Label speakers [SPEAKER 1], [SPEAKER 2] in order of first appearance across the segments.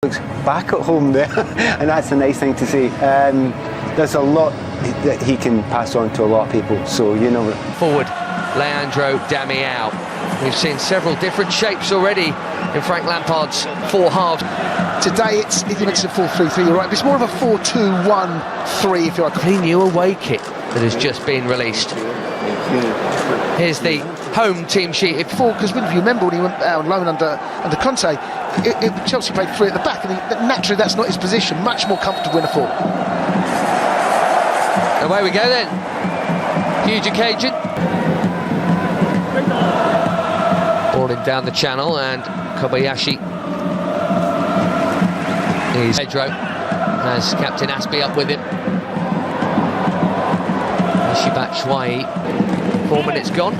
[SPEAKER 1] looks back at home there, and that's a nice thing to see. There's a lot that he can pass on to a lot of people, so you know.
[SPEAKER 2] Forward, Leandro Damião. We've seen several different shapes already in Frank Lampard's four halves.
[SPEAKER 3] Today it's a 4-3-3, you're right, but it's more of a 4-2-1-3 if you like.
[SPEAKER 2] A new away kit that has just been released. Here's the home team sheet.
[SPEAKER 3] Because if you remember when he went out on loan under Conte, Chelsea played three at the back, and naturally that's not his position. Much more comfortable in a four.
[SPEAKER 2] Away we go then. Huge occasion. Balling down the channel, and Kobayashi is Pedro has Captain Aspie up with him. Batshuayi, 4 minutes gone.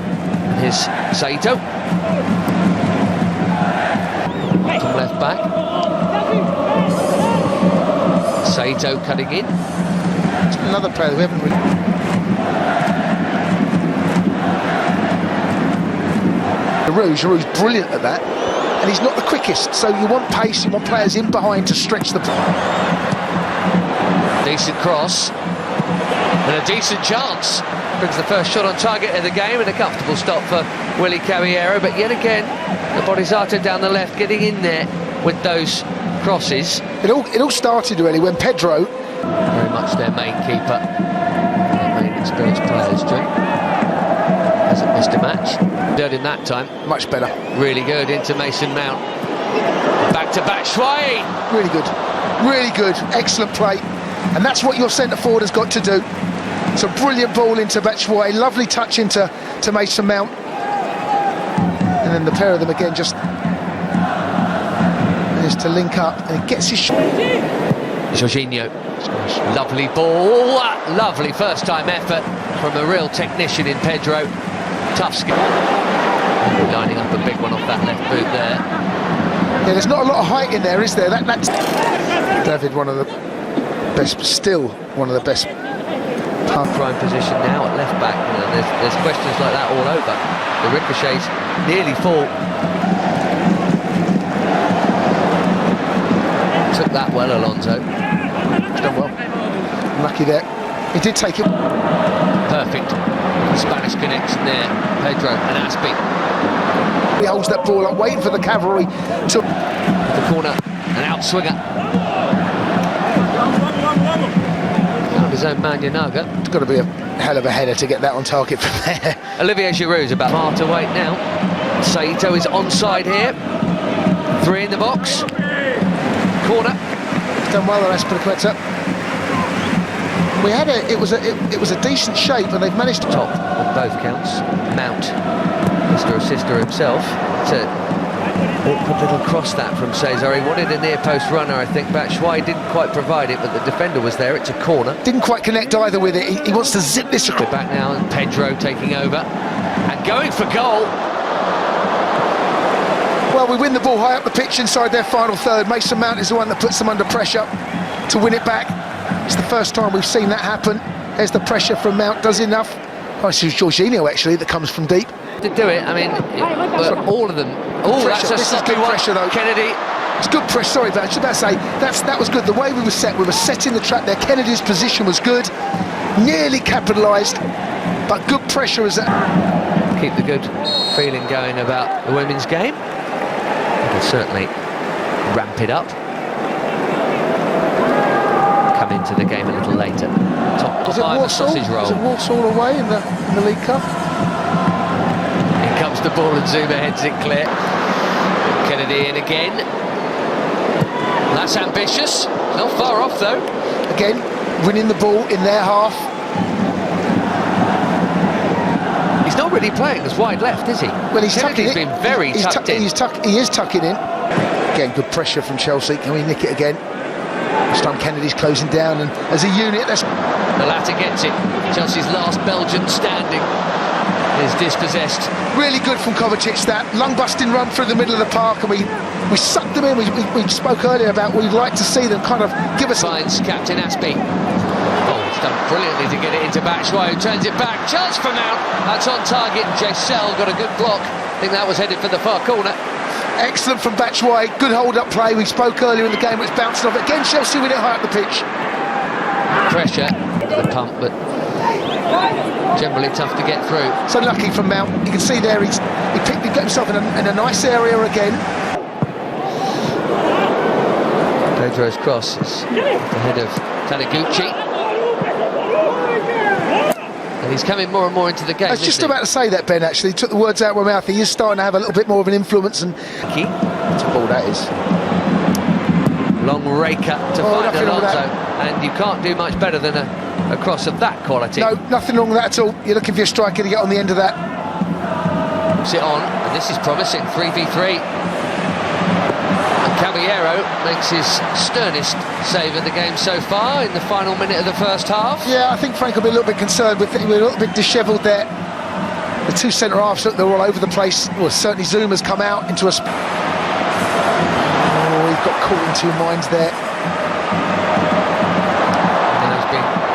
[SPEAKER 2] Here's Saito. From left back. Saito cutting in.
[SPEAKER 3] It's another player we haven't really... Giroud's brilliant at that, and he's not the quickest, so you want pace, you want players in behind to stretch the...
[SPEAKER 2] Decent cross. And a decent chance. Brings the first shot on target of the game, and a comfortable stop for Willy Caballero. But yet again, the Bodhisattva down the left, getting in there with those crosses.
[SPEAKER 3] It all started really when Pedro,
[SPEAKER 2] very much their main keeper, their main experienced players, Jim, hasn't missed a match. Third in that time.
[SPEAKER 3] Much better.
[SPEAKER 2] Really good into Mason Mount. Back to Batshuayi.
[SPEAKER 3] Really good. Really good. Excellent play. And that's what your centre forward has got to do. It's a brilliant ball into Batshuayi, lovely touch into Mason Mount. And then the pair of them again just is to link up, and he gets his shot.
[SPEAKER 2] Jorginho, lovely ball, lovely first time effort from a real technician in Pedro. Tough skill. Lining up a big one off that left boot there.
[SPEAKER 3] Yeah, there's not a lot of height in there, is there? That's David, one of the best, still one of the best.
[SPEAKER 2] Prime position now at left back. You know, there's questions like that all over. The ricochets nearly fall. Took that well, Alonso.
[SPEAKER 3] He's done well. Lucky there. He did take it.
[SPEAKER 2] Perfect. Spanish connection there. Pedro and Aspie.
[SPEAKER 3] He holds that ball up, waiting for the cavalry to
[SPEAKER 2] the corner, an outswinger. His own man Yanaga.
[SPEAKER 3] It's got to be a hell of a header to get that on target from there.
[SPEAKER 2] Olivier Giroud's about far to wait now. Saito is onside here. 3 in the box. Corner.
[SPEAKER 3] He's done well, Azpilicueta. We had it was a decent shape, and they've managed to
[SPEAKER 2] top on both counts. Mount, Mr. Assister himself. It's an awkward little cross that from Cesar. He wanted a near post runner, I think. Batshuayi didn't quite provide it, but the defender was there. It's a corner.
[SPEAKER 3] Didn't quite connect either with it. He wants to zip this across.
[SPEAKER 2] We're back now, and Pedro taking over and going for goal.
[SPEAKER 3] Well, we win the ball high up the pitch inside their final third. Mason Mount is the one that puts them under pressure to win it back. It's the first time we've seen that happen. There's the pressure from Mount, does enough. Oh, it's Jorginho actually that comes from deep.
[SPEAKER 2] To do it, I mean, all of them. Oh, that's a sloppy one.
[SPEAKER 3] Pressure though.
[SPEAKER 2] Kennedy.
[SPEAKER 3] It's good pressure, sorry, but I was about to say, that was good. The way we were setting the trap there. Kennedy's position was good. Nearly capitalised, but good pressure as that.
[SPEAKER 2] Keep the good feeling going about the women's game. It'll certainly ramp it up. Come into the game a little later. Top five sausage roll.
[SPEAKER 3] Is it Walsall away in the League Cup?
[SPEAKER 2] In comes the ball and Zuma heads it clear. Kennedy in again. That's ambitious. Not far off though.
[SPEAKER 3] Again, winning the ball in their half.
[SPEAKER 2] He's not really playing as wide left, is he?
[SPEAKER 3] Well, he's tucking it.
[SPEAKER 2] He's been very tucked in.
[SPEAKER 3] He is tucking in. Again, good pressure from Chelsea. Can we nick it again? This time Kennedy's closing down, and as a unit, that's...
[SPEAKER 2] The latter gets it. Chelsea's last Belgian standing is dispossessed.
[SPEAKER 3] Really good from Kovacic, that lung-busting run through the middle of the park, and we sucked them in. We spoke earlier about we'd like to see them kind of give us...
[SPEAKER 2] Finds Captain Aspie. Oh, it's done brilliantly to get it into Batshuayi, who turns it back. Chance for Mount. That's on target. Jessel got a good block. I think that was headed for the far corner.
[SPEAKER 3] Excellent from Batshuayi, good hold-up play. We spoke earlier in the game, it's bouncing off. Again, Chelsea win it high up the pitch.
[SPEAKER 2] Pressure, the pump, but generally tough to get through.
[SPEAKER 3] So lucky from Mount. You can see there he got himself in a nice area again.
[SPEAKER 2] Pedro's cross is ahead of Taniguchi. And he's coming more and more into the game.
[SPEAKER 3] I was just about to say that, Ben, actually. He took the words out of my mouth. He is starting to have a little bit more of an influence. And
[SPEAKER 2] Key.
[SPEAKER 3] what a ball that is.
[SPEAKER 2] Long rake up to find Alonso. And you can't do much better than a cross of that quality.
[SPEAKER 3] No, nothing wrong with that at all. You're looking for your striker to get on the end of that.
[SPEAKER 2] Sit on, and this is promising, 3v3. And Caballero makes his sternest save of the game so far in the final minute of the first half.
[SPEAKER 3] Yeah, I think Frank will be a little bit concerned with it. We're a little bit dishevelled there. The two centre-halves, they're all over the place. Well, certainly Zuma's come out into a... Oh, he's got caught in two minds there.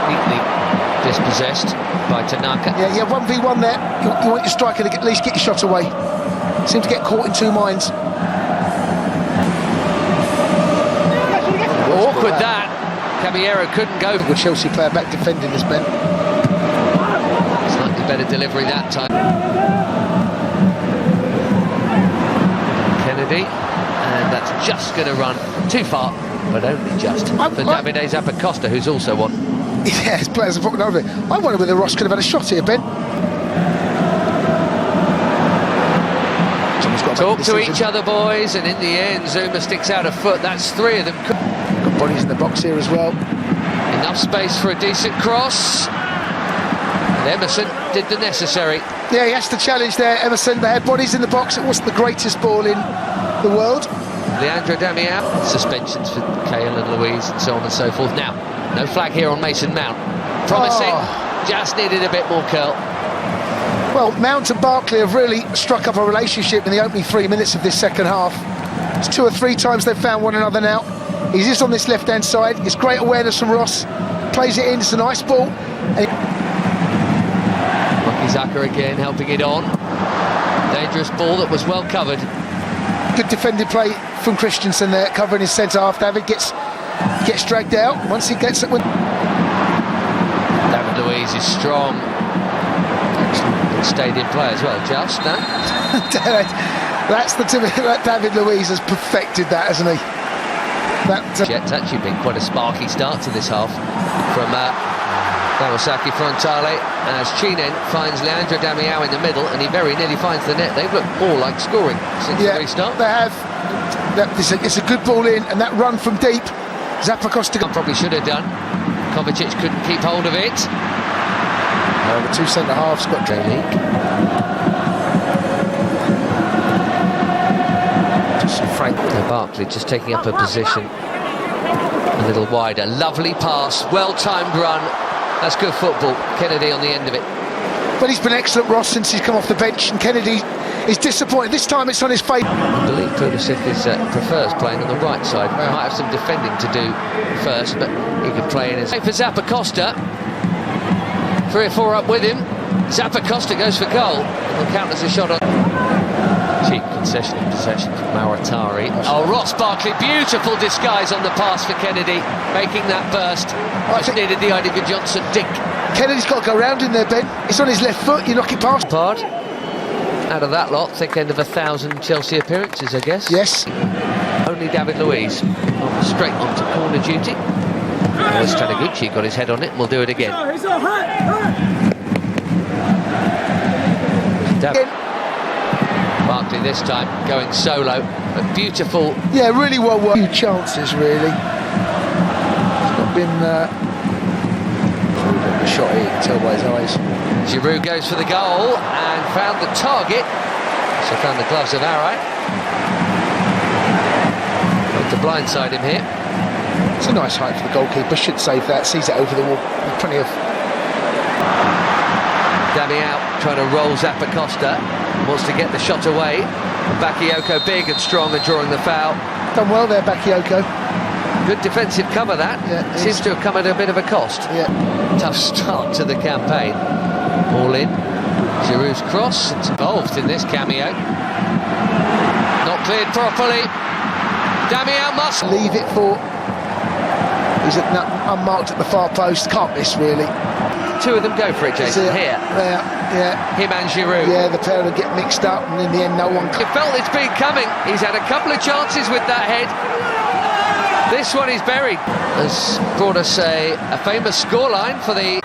[SPEAKER 2] Neatly dispossessed by Tanaka.
[SPEAKER 3] Yeah, 1v1 there. You want your striker to at least get your shot away. Seems to get caught in two minds.
[SPEAKER 2] Awkward that. Caballero couldn't go.
[SPEAKER 3] Good Chelsea player back defending this, Ben.
[SPEAKER 2] Slightly better delivery that time. Kennedy, and that's just going to run too far, but only just. For Davide Zappacosta, who's also one.
[SPEAKER 3] Yeah, his players are fucking over it. I wonder whether Ross could have had a shot here, Ben.
[SPEAKER 2] Talk to each other, boys, and in the end, Zuma sticks out a foot. That's three of them.
[SPEAKER 3] Got bodies in the box here as well.
[SPEAKER 2] Enough space for a decent cross. And Emerson did the necessary.
[SPEAKER 3] Yeah, he has to challenge there, Emerson. They had bodies in the box. It wasn't the greatest ball in the world.
[SPEAKER 2] Leandro Damião. Suspensions for Cahill and Louise and so on and so forth. Now, no flag here on Mason Mount. Promising, just needed a bit more curl.
[SPEAKER 3] Well, Mount and Barkley have really struck up a relationship in the opening 3 minutes of this second half. It's 2 or 3 times they've found one another now. He's just on this left-hand side. It's great awareness from Ross. Plays it in, it's a nice ball.
[SPEAKER 2] Wakizaka again helping it on. Dangerous ball that was well covered.
[SPEAKER 3] Good defended play from Christensen there, covering his centre-half. David gets dragged out. Once he gets it...
[SPEAKER 2] David Luiz is strong. Stayed in play as well, just no?
[SPEAKER 3] That's the that David Luiz has perfected that, hasn't he?
[SPEAKER 2] It's actually been quite a sparky start to this half from Kawasaki Frontale as Chinen finds Leandro Damião in the middle and he very nearly finds the net. They've looked more like scoring since the restart.
[SPEAKER 3] They have. It's a good ball in, and that run from deep, Zappacosta
[SPEAKER 2] probably should have done. Kovacic couldn't keep hold of it.
[SPEAKER 3] The two centre-halves got
[SPEAKER 2] League. Frank Barkley just taking up a position a little wider. Lovely pass, well-timed run. That's good football. Kennedy on the end of it.
[SPEAKER 3] But he's been excellent, Ross, since he's come off the bench, and Kennedy is disappointed. This time it's on his face.
[SPEAKER 2] I believe Pulisic prefers playing on the right side. He might have some defending to do first, but he could play in his... For Zappacosta. 3 or 4 up with him. Zappacosta goes for goal. Will count as a shot on. Cheap concession in possession from Mauritari. Oh, Ross Barkley, beautiful disguise on the pass for Kennedy, making that burst. Just needed the Idiger Johnson dink.
[SPEAKER 3] Kennedy's got to go round in there, Ben. It's on his left foot. You knock it past.
[SPEAKER 2] Part out of that lot, thick end of 1,000 Chelsea appearances, I guess.
[SPEAKER 3] Yes.
[SPEAKER 2] Only David Luiz straight onto corner duty. There's Taniguchi, got his head on it, and we'll do it again. Barkley this time going solo, but beautiful.
[SPEAKER 3] Yeah, really well worked. Few chances, really. It's not been a shot here, you can tell by his eyes.
[SPEAKER 2] Giroud goes for the goal and found the target. So found the gloves of Arai. Got to blindside him here.
[SPEAKER 3] It's a nice height for the goalkeeper, should save that, sees it over the wall. There's plenty of...
[SPEAKER 2] Damião trying to roll Zappacosta, wants to get the shot away. Bakayoko big and strong and drawing the foul.
[SPEAKER 3] Done well there, Bakayoko.
[SPEAKER 2] Good defensive cover that. Yeah, seems to have come at a bit of a cost.
[SPEAKER 3] Yeah.
[SPEAKER 2] Tough start to the campaign. All in. Giroud's cross, it's involved in this cameo. Not Cleared properly. Damian must
[SPEAKER 3] Leave it for... He's unmarked at the far post. Can't miss, really.
[SPEAKER 2] two of them go for it, Jason. Here.
[SPEAKER 3] Yeah.
[SPEAKER 2] Him and Giroud.
[SPEAKER 3] Yeah, the pair will get mixed up, and in the end, no one...
[SPEAKER 2] You felt it's been coming. He's had a couple of chances with that head. This one is buried. Has brought us a famous scoreline for the...